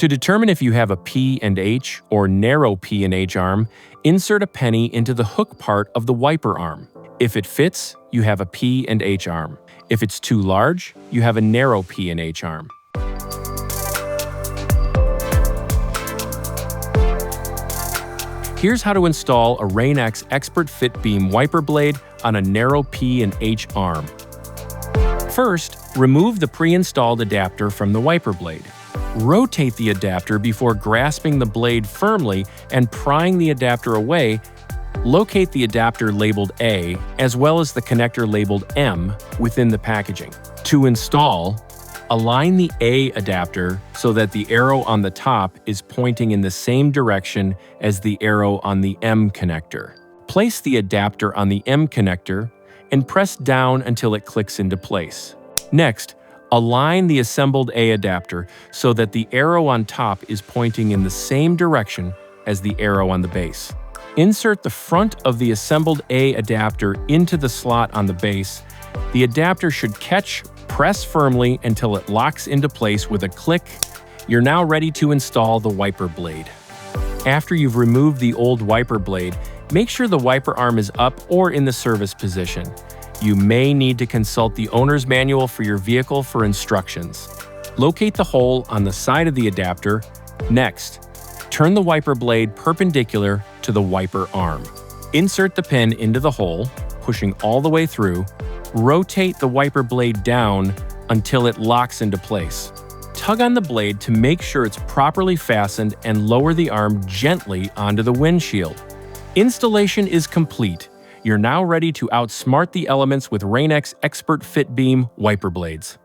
To determine if you have a P and H or narrow P and H arm, insert a penny into the hook part of the wiper arm. If it fits, you have a P and H arm. If it's too large, you have a narrow P and H arm. Here's how to install a Rain-X Expert Fit Beam wiper blade on a narrow P and H arm. First, remove the pre-installed adapter from the wiper blade. Rotate the adapter before grasping the blade firmly and prying the adapter away. Locate the adapter labeled A, as well as the connector labeled M, within the packaging. To install, align the A adapter so that the arrow on the top is pointing in the same direction as the arrow on the M connector. Place the adapter on the M connector and press down until it clicks into place. Next, align the assembled A adapter so that the arrow on top is pointing in the same direction as the arrow on the base. Insert the front of the assembled A adapter into the slot on the base. The adapter should catch, press firmly until it locks into place with a click. You're now ready to install the wiper blade. After you've removed the old wiper blade, make sure the wiper arm is up or in the service position. You may need to consult the owner's manual for your vehicle for instructions. Locate the hole on the side of the adapter. Next, turn the wiper blade perpendicular to the wiper arm. Insert the pin into the hole, pushing all the way through. Rotate the wiper blade down until it locks into place. Tug on the blade to make sure it's properly fastened and lower the arm gently onto the windshield. Installation is complete. You're now ready to outsmart the elements with Rain-X Expert Fit Beam wiper blades.